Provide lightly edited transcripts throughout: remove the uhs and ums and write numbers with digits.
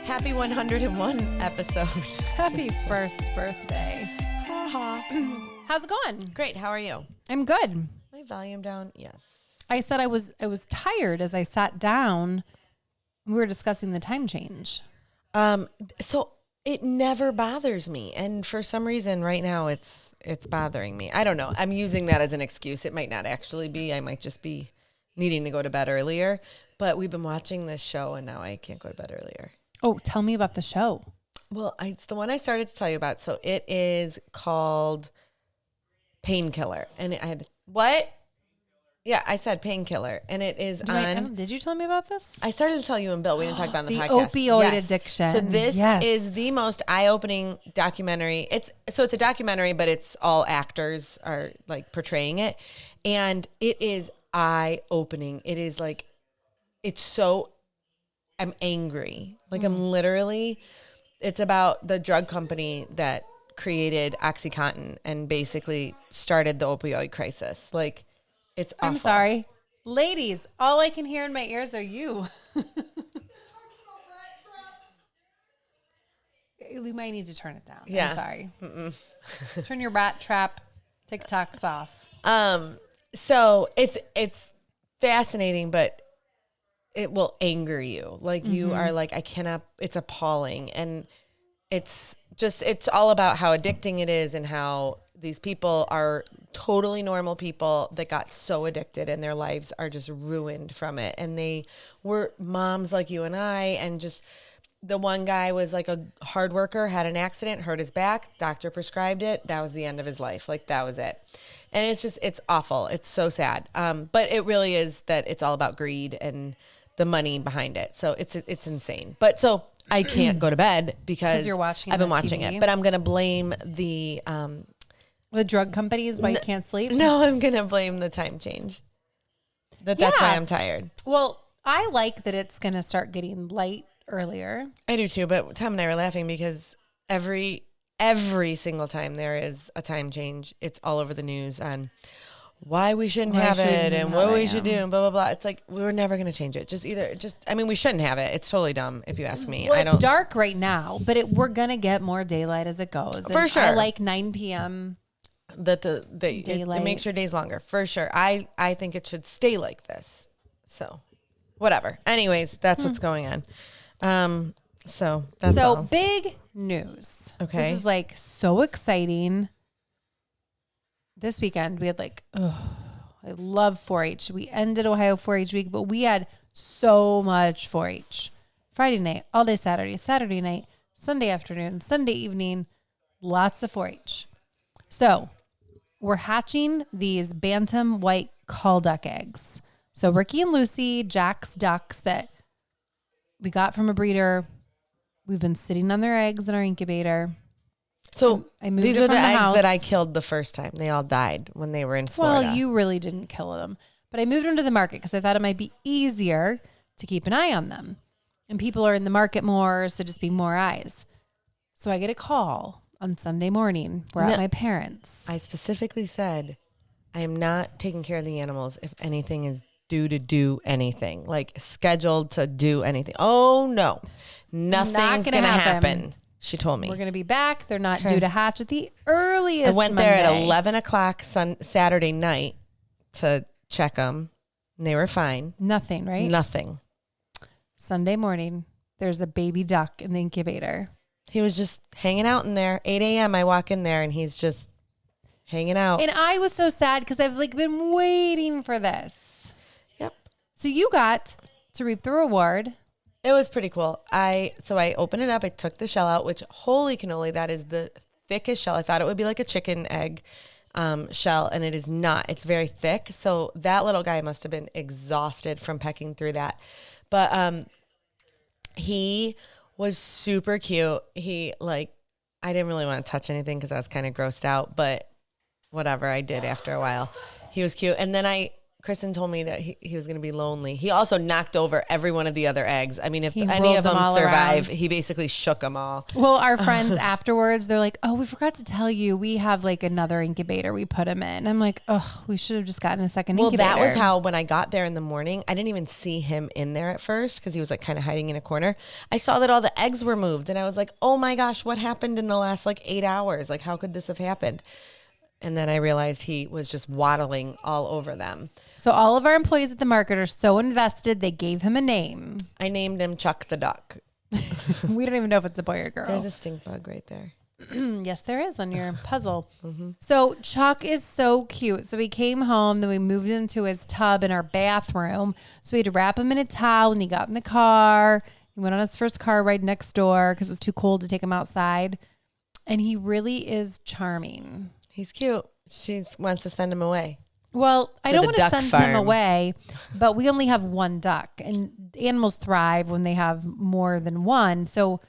Happy 101 episode. Happy first birthday. How's it going? Great. How are you? I'm good. My volume down? Yes. I said I was tired as I sat down. We were discussing the time change. So it never bothers me. And for some reason right now it's bothering me. I don't know. I'm using that as an excuse. It might not actually be. I might just be needing to go to bed earlier. But we've been watching this show and now I can't go to bed earlier. Oh, tell me about the show. Well, it's the one I started to tell you about. So it is called Painkiller. And I had, what? Yeah, I said Painkiller. And it is Did you tell me about this? I started to tell you and Bill. We didn't talk about it on the The podcast. opioid addiction. So this is the most eye-opening documentary. It's a documentary, but it's all actors are like portraying it. And it is eye-opening. It is like, I'm angry. Like I'm literally, it's about the drug company that created OxyContin and basically started the opioid crisis. Like it's awful. I'm sorry. Ladies, all I can hear in my ears are you. You might need to turn it down. Yeah. I'm sorry. Turn your rat trap TikToks off. So it's fascinating, but it will anger you. Like you are like, I cannot, it's appalling. And it's all about how addicting it is and how these people are totally normal people that got so addicted and their lives are just ruined from it. And they were moms like you and I, and just the one guy was like a hard worker, had an accident, hurt his back, doctor prescribed it. That was the end of his life. Like that was it. And it's awful. It's so sad. But it really is that it's all about greed and the money behind it. So it's insane. But so I can't go to bed because you're watching I've been the watching TV. it, but I'm going to blame the drug companies why you can't sleep? no, I'm going to blame the time change. That's why I'm tired. Well, I like that it's going to start getting light earlier. I do too, but Tom and I were laughing because every single time there is a time change, it's all over the news on why we shouldn't have it and what we should do and blah, blah, blah. It's like, we're never going to change it. We shouldn't have it. It's totally dumb if you ask me. Well, it's dark right now, but we're going to get more daylight as it goes. For And sure. I like 9 p.m. It makes your days longer. For sure. I think it should stay like this. So whatever. Anyways, that's what's going on. So that's all. Big news. Okay. This is like so exciting. This weekend we had I love 4-H. We ended Ohio 4-H week, but we had so much 4-H. Friday night, all day Saturday, Saturday night, Sunday afternoon, Sunday evening, lots of 4-H. So we're hatching these bantam white call duck eggs. So Ricky and Lucy, Jack's ducks that we got from a breeder. We've been sitting on their eggs in our incubator. So I moved these it are from the eggs house. that I killed the first time. They all died when they were in Florida. Well, you really didn't kill them. But I moved them to the market because I thought it might be easier to keep an eye on them. And people are in the market more, so just be more eyes. So I get a call on Sunday morning. We're at my parents'. I specifically said, I am not taking care of the animals if anything is due to do anything, like scheduled to do anything. Oh, no. Nothing's going to happen. She told me. We're going to be back. They're not due to hatch at the earliest I went there Monday. at 11 o'clock Saturday night to check them. And they were fine. Nothing, right? Nothing. Sunday morning, there's a baby duck in the incubator. He was just hanging out in there. 8 a.m. I walk in there and he's just hanging out. And I was so sad because I've been waiting for this. Yep. So you got to reap the reward. It was pretty cool. So I opened it up. I took the shell out, which holy cannoli, that is the thickest shell. I thought it would be like a chicken egg shell, and it is not. It's very thick. So that little guy must have been exhausted from pecking through that. But he was super cute. I didn't really want to touch anything because I was kind of grossed out, but whatever, I did after a while. He was cute. And then I Kristen told me that he was going to be lonely. He also knocked over every one of the other eggs. I mean, if He any rolled of them them all survive, around. he basically shook them all. Well, our friends afterwards, they're like, oh, we forgot to tell you, we have like another incubator we put him in. I'm like, oh, we should have just gotten a second Well, incubator. that was how, when I got there in the morning, I didn't even see him in there at first because he was like kind of hiding in a corner. I saw that all the eggs were moved and I was like, oh my gosh, what happened in the last like 8 hours? Like, how could this have happened? And then I realized he was just waddling all over them. So all of our employees at the market are so invested, they gave him a name. I named him Chuck the Duck. We don't even know if it's a boy or girl. There's a stink bug right there. Yes, there is on your puzzle. So Chuck is so cute. So we came home, then we moved him to his tub in our bathroom. So we had to wrap him in a towel and he got in the car. He went on his first car ride next door because it was too cold to take him outside. And he really is charming. He's cute. She wants to send him away. Well, I don't the want to duck send farm. him away, but we only have one duck and animals thrive when they have more than one. So,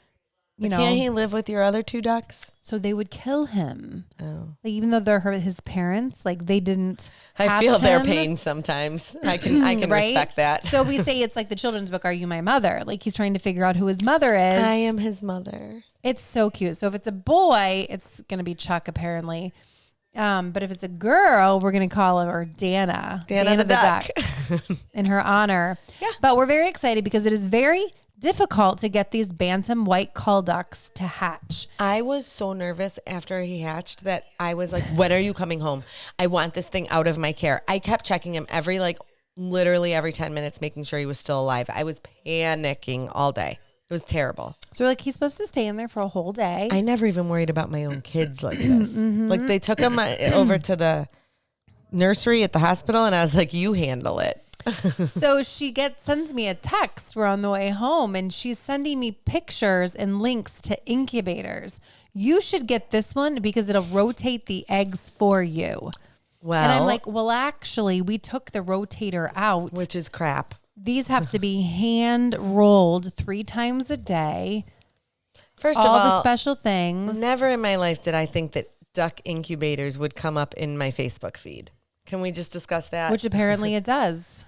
you know, Can't he live with your other 2 ducks? so they would kill him. Oh. Like, even though they're his parents, like they didn't I hatch feel their him. pain sometimes. I can Right? respect that. So we say it's like the children's book, Are You My Mother? Like he's trying to figure out who his mother is. I am his mother. It's so cute. So if it's a boy, it's going to be Chuck apparently. But if it's a girl, we're going to call her Danna. Danna the duck. In her honor. Yeah. But we're very excited because it is very difficult to get these bantam white cull ducks to hatch. I was so nervous after he hatched that I was like, when are you coming home? I want this thing out of my care. I kept checking him literally every 10 minutes, making sure he was still alive. I was panicking all day. It was terrible. So we're like, he's supposed to stay in there for a whole day. I never even worried about my own kids like this. Like they took him over to the nursery at the hospital and I was like, you handle it. So she sends me a text. We're on the way home and she's sending me pictures and links to incubators. You should get this one because it'll rotate the eggs for you. Well, And I'm like, well, actually, we took the rotator out. which is crap. These have to be hand rolled 3 times a day. First All of the all, special things. never in my life did I think that duck incubators would come up in my Facebook feed. Can we just discuss that? Which apparently it does.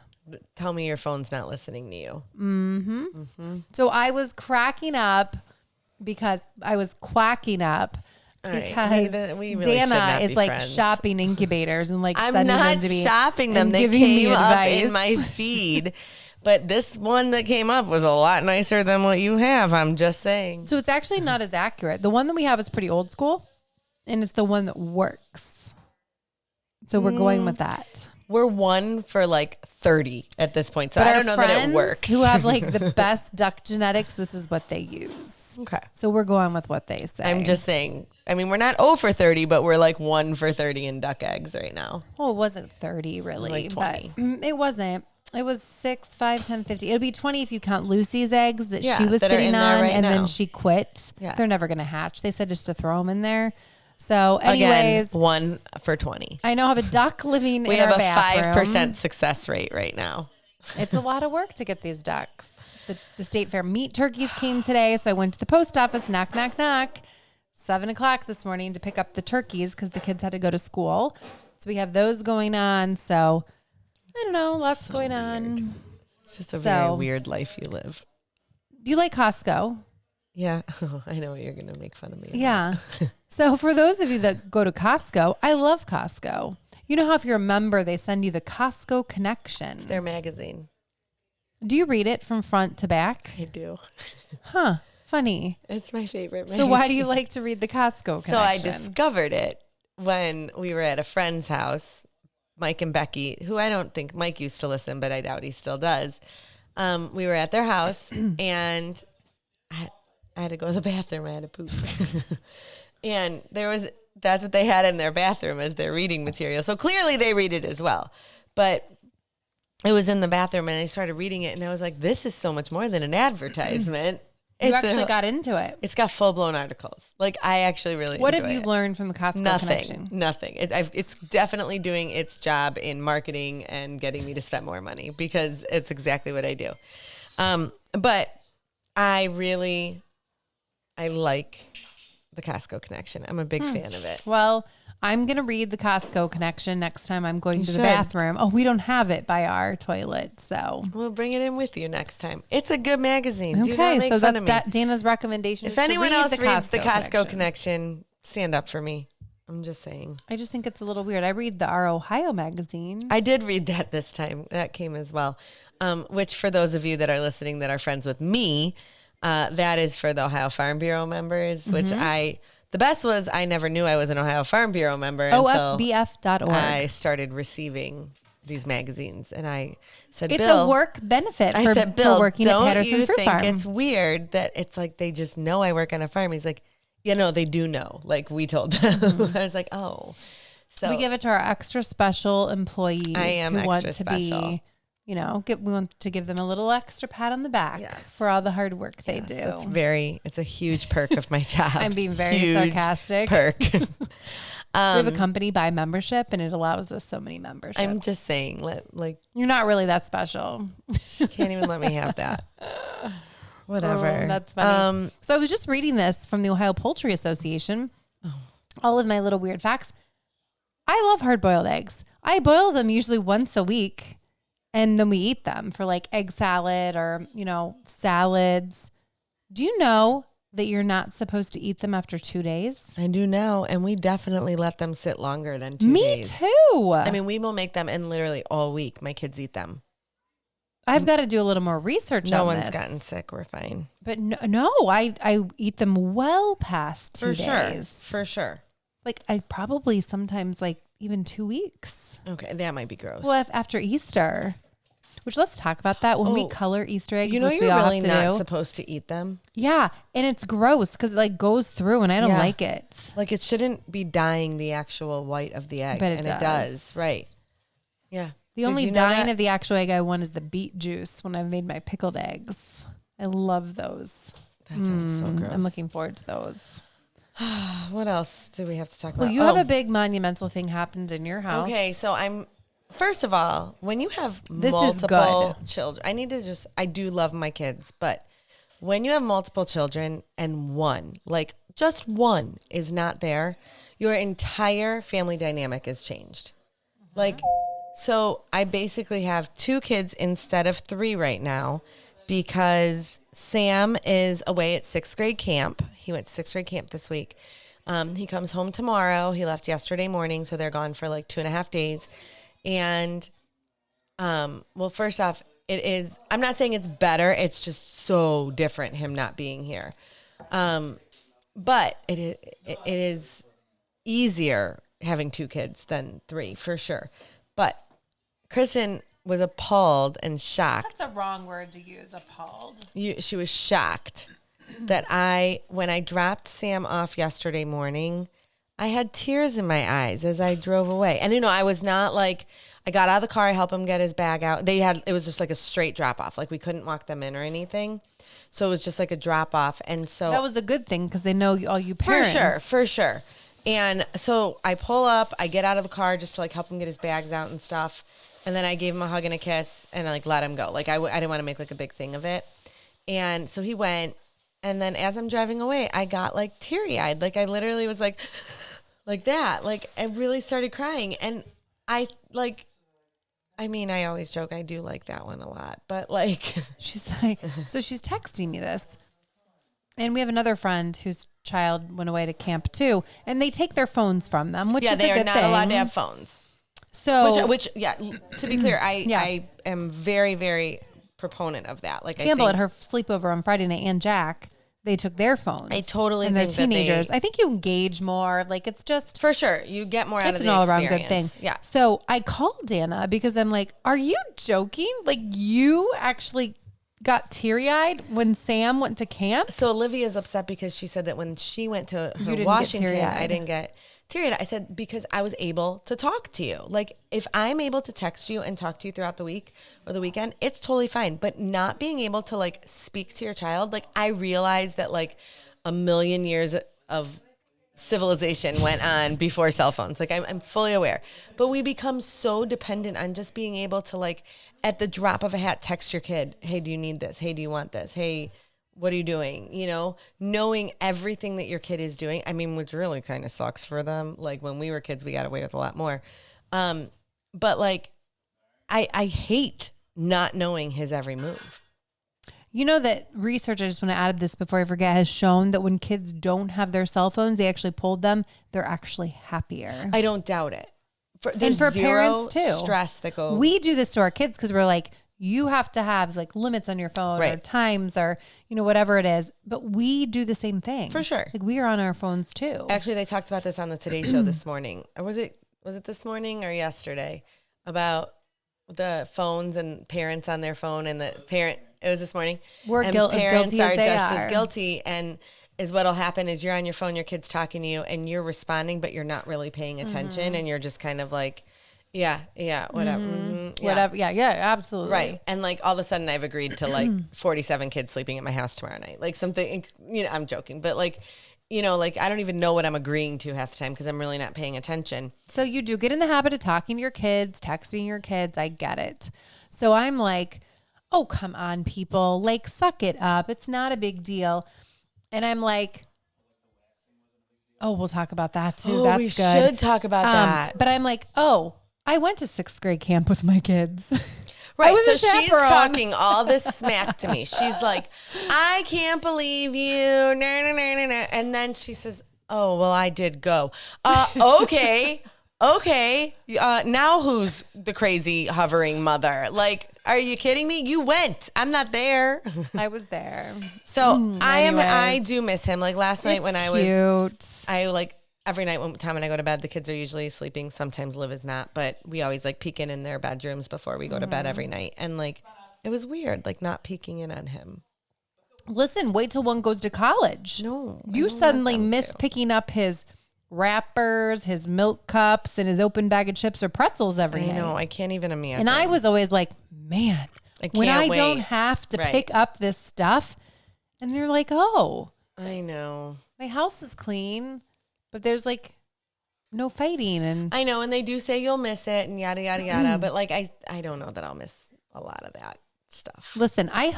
Tell me your phone's not listening to you. So I was cracking up because I was quacking up All right. because We really should Danna not is be like friends. shopping incubators and like I'm sending them not to me. shopping them. and They giving me came up advice. in my feed. But this one that came up was a lot nicer than what you have. I'm just saying. So it's actually not as accurate. The one that we have is pretty old school and it's the one that works. So we're going with that. We're 1 for 30 at this point. So But I our don't know that it friends works. Who have like the best duck genetics, this is what they use. Okay. So we're going with what they say. I'm just saying. I mean, we're not 0 for 30, but we're 1 for 30 in duck eggs right now. Well, it wasn't 30 really. Like 20. But it wasn't. It was 6, 5, 10, 50. It'll be 20 if you count Lucy's eggs that Yeah, she was that are sitting in there on right and now. then she quit. Yeah. They're never going to hatch. They said just to throw them in there. So Again, anyways, 1 for 20. I now have a duck living We in have our a bathroom. 5% success rate right now. It's a lot of work to get these ducks. The state fair meat turkeys came today. So I went to the post office, knock, knock, knock, 7:00 this morning to pick up the turkeys because the kids had to go to school. So we have those going on. So I don't know, lots going on. It's just a very weird life you live. Do you like Costco? Yeah. I know you're going to make fun of me. Yeah. So for those of you that go to Costco, I love Costco. You know how if you're a member, they send you the Costco Connection. It's their magazine. Do you read it from front to back? I do. Huh. Funny. It's my favorite magazine. So why do you like to read the Costco Connection? So I discovered it when we were at a friend's house, Mike and Becky, who I don't think Mike used to listen, but I doubt he still does. We were at their house and I had to go to the bathroom. I had to poop. And that's what they had in their bathroom as their reading material. So clearly they read it as well. But it was in the bathroom and I started reading it and I was like, this is so much more than an advertisement. You actually got into it. It's got full-blown articles. Like, I actually really What enjoy have you it. learned from the Costco Connection? Nothing. It's definitely doing its job in marketing and getting me to spend more money because it's exactly what I do. But I like the Costco Connection. I'm a big fan of it. Well, I'm going to read the Costco connection next time I'm going to the should. bathroom. Oh, we don't have it by our toilet, so. We'll bring it in with you next time. It's a good magazine. Do not Okay, make so fun of that's me. Dana's recommendation. If anyone else reads the Costco connection, connection, stand up for me. I'm just saying. I just think it's a little weird. I read our Ohio magazine. I did read that this time. That came as well. Which for those of you that are listening that are friends with me, that is for the Ohio Farm Bureau members, which the best was I never knew I was an Ohio Farm Bureau member until OFBF.org. I started receiving these magazines. And I said, It's Bill, a work benefit I said, Bill, for working at don't Patterson you Fruit think Farm. it's weird that it's like they just know I work on a farm? He's like, yeah, no, they do know. Like we told them. I was like, oh. So we give it to our extra special employees who want to be, we want to give them a little extra pat on the back for all the hard work they do. It's a huge perk of my job. I'm being very sarcastic. Perk. We have a company by membership and it allows us so many memberships. I'm just saying, you're not really that special. She can't even let me have that. Whatever. Oh, that's funny. So I was just reading this from the Ohio Poultry Association. All of my little weird facts. I love hard-boiled eggs. I boil them usually once a week, and then we eat them for like egg salad or, salads. Do you know that you're not supposed to eat them after 2 days? I do now, and we definitely let them sit longer than 2 days. Me too. I mean, we will make them, and literally all week, my kids eat them. I've got to do a little more research on this. No one's gotten sick. We're fine. But no, I eat them well past 2 days. For sure. Like I probably sometimes like even 2 weeks. Okay, that might be gross. Well, after Easter, which let's talk about that when we color Easter eggs. You know, which you're we all really have to not do. supposed to eat them. Yeah, and it's gross because it like goes through, and I don't like it. Like it shouldn't be dyeing the actual white of the egg, but it does. Right? Yeah. The only dyeing of the actual egg I want is the beet juice when I've made my pickled eggs. I love those. That sounds so gross. I'm looking forward to those. What else do we have to talk about? Well, you have a big monumental thing happened in your house. Okay, so first of all, when you have multiple children, I do love my kids, but when you have multiple children and just one is not there, your entire family dynamic is changed. So I basically have 2 kids instead of 3 right now because Sam is away at 6th grade camp. He went to 6th grade camp this week. He comes home tomorrow. He left yesterday morning, so they're gone for like 2.5 days. And, well, first off, I'm not saying it's better. It's just so different, him not being here. But it is easier having 2 kids than 3 for sure. But Kristen was appalled and shocked. That's a wrong word to use, appalled. She was shocked that when I dropped Sam off yesterday morning, I had tears in my eyes as I drove away. And, I was not I got out of the car, I helped him get his bag out. It was just like a straight drop off. Like we couldn't walk them in or anything. So it was just like a drop off. And so that was a good thing because they know all you parents. For sure. And so I pull up, I get out of the car just to help him get his bags out and stuff. And then I gave him a hug and a kiss and let him go. I didn't want to make a big thing of it. And so he went. And then as I'm driving away, I got teary eyed. I literally was like that. I really started crying. And I always joke I do like that one a lot, but she's so she's texting me this. And we have another friend whose child went away to camp too, and they take their phones from them, which is a good thing. Yeah, they are not allowed to have phones. So, which, to be clear, I am very, very proponent of that. Campbell at her sleepover on Friday night and Jack, they took their phones. I totally and think they're teenagers. I think you engage more. It's just for sure you get more out of the experience. It's an all around good thing. Yeah. So I called Danna because I'm like, "Are you joking? You actually got teary-eyed when Sam went to camp?" So Olivia's upset because she said that when she went to her Washington, I didn't get teary-eyed. I said, because I was able to talk to you. If I'm able to text you and talk to you throughout the week or the weekend, it's totally fine. But not being able to speak to your child, I realized that a million years of civilization went on before cell phones. I'm fully aware. But we become so dependent on just being able to at the drop of a hat text your kid, "Hey, do you need this? Hey, do you want this? Hey, what are you doing? You know, knowing everything that your kid is doing. I mean, which really kind of sucks for them. Like when we were kids, we got away with a lot more. But like, I hate not knowing his every move. You know that research, I just want to add this before I forget, has shown that when kids don't have their cell phones, they actually pulled them, they're actually happier. I don't doubt it. And for parents too. Stress that goes. We do this to our kids because we're like, you have to have like limits on your phone or times or, you know, whatever it is. But we do the same thing. For sure. Like we are on our phones too. Actually, they talked about this on the Today Show this morning. Or was it this morning or yesterday? About the phones and parents on their phone and the parent. It was this morning. Parents are just as guilty. And is what'll happen is you're on your phone, your kid's talking to you and you're responding, but you're not really paying attention. And you're just kind of like, yeah, whatever. Whatever. Yeah, absolutely. Right. And like all of a sudden I've agreed to like 47 kids sleeping at my house tomorrow night. Like something, you know, I'm joking, but like, you know, like I don't even know what I'm agreeing to half the time because I'm really not paying attention. So you do get in the habit of talking to your kids, texting your kids. I get it. So I'm like, oh, come on, people. Like, suck it up. It's not a big deal. And I'm like, oh, we'll talk about that too. That's we good. Should talk about that. But I'm like, oh, I went to 6th grade camp with my kids. Right. So she's talking all this smack to me. She's like, I can't believe you. And then she says, oh, well, I did go. Okay. Now who's the crazy hovering mother? Like, are you kidding me? You went. I'm not there. I was there. So I do miss him. Like last night when I like every night when Tom and I go to bed, the kids are usually sleeping. Sometimes Liv is not, but we always like peek in their bedrooms before we go to bed every night. And like, it was weird, like not peeking in on him. Listen, wait till one goes to college. No. You suddenly miss picking up his wrappers, his milk cups, and his open bag of chips or pretzels every night. I know. I can't even imagine. And I was always like, man, when I don't have to pick up this stuff. And they're like, oh. I know. My house is clean, but there's like no fighting. And I know. And they do say you'll miss it and yada, yada, yada. But like, I don't know that I'll miss a lot of that stuff. Listen, I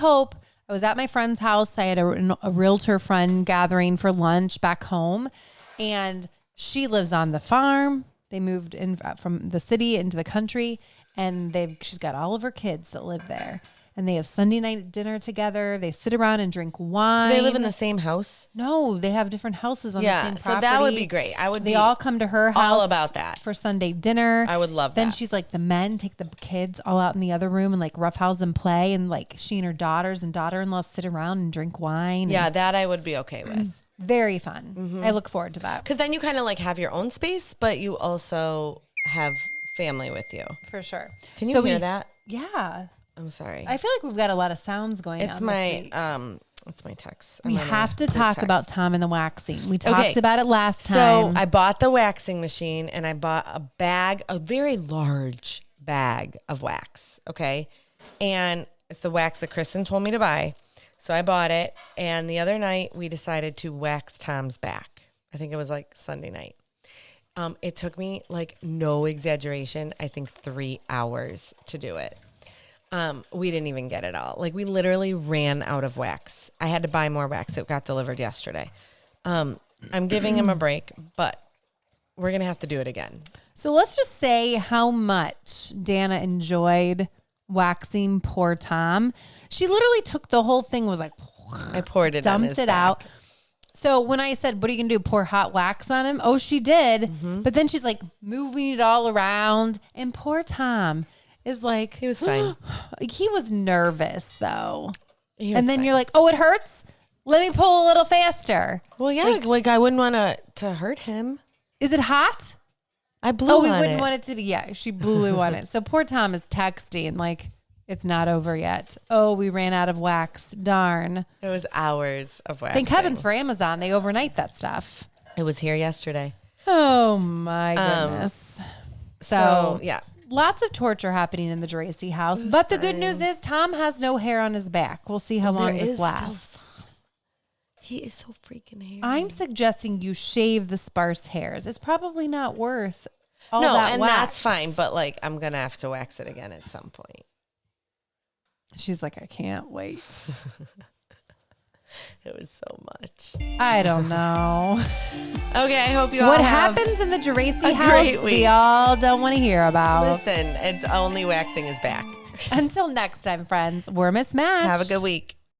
was at my friend's house. I had a realtor friend gathering for lunch back home. And she lives on the farm. They moved in from the city into the country, and she's got all of her kids that live there. And they have Sunday night dinner together. They sit around and drink wine. Do they live in the same house? No, they have different houses on the same property. So that would be great. They all come to her house all about that for Sunday dinner. I would love that. Then she's like, the men take the kids all out in the other room and like roughhouse and play, and like she and her daughters and daughter-in-law sit around and drink wine. Yeah, that I would be okay with. Very fun. I look forward to that. Because then you kind of like have your own space, but you also have family with you. For sure. Can you hear that? Yeah. I'm sorry. I feel like we've got a lot of sounds going on. It's my text. We have to talk about Tom and the waxing. We talked about it last So time. I bought the waxing machine and I bought a very large bag of wax. Okay. And it's the wax that Kristen told me to buy. So I bought it. And the other night we decided to wax Tom's back. I think it was like Sunday night. It took me like no exaggeration, I think 3 hours to do it. We didn't even get it all. Like we literally ran out of wax. I had to buy more wax. It got delivered yesterday. I'm giving him a break, but we're going to have to do it again. So let's just say how much Danna enjoyed waxing poor Tom. She literally took the whole thing, was like, I poured it on his dumped it back. out. So when I said, what are you going to do? Pour hot wax on him? Oh, she did. Mm-hmm. But then she's like moving it all around. And poor Tom is like, he was fine. He was nervous though. And then you're like, oh, it hurts? Let me pull a little faster. Well, yeah, like I wouldn't want to hurt him. Is it hot? I blew on it. Oh, we wouldn't want it to be. Yeah, she blew on it. So poor Tom is texting like, it's not over yet. Oh, we ran out of wax. Darn. It was hours of wax. Thank heavens for Amazon. They overnight that stuff. It was here yesterday. Oh, my goodness. So, yeah. Lots of torture happening in the Dracy house. But the good news is Tom has no hair on his back. We'll see how long this lasts. He is so freaking hairy. I'm suggesting you shave the sparse hairs. It's probably not worth all that wax. No, and that's fine. But like, I'm going to have to wax it again at some point. She's like, I can't wait. It was so much. I don't know. Okay, I hope you all What have happens in the Geraci a house, great we week. all don't want to hear about. Listen, it's only waxing is back. Until next time, friends, we're mismatched. Have a good week.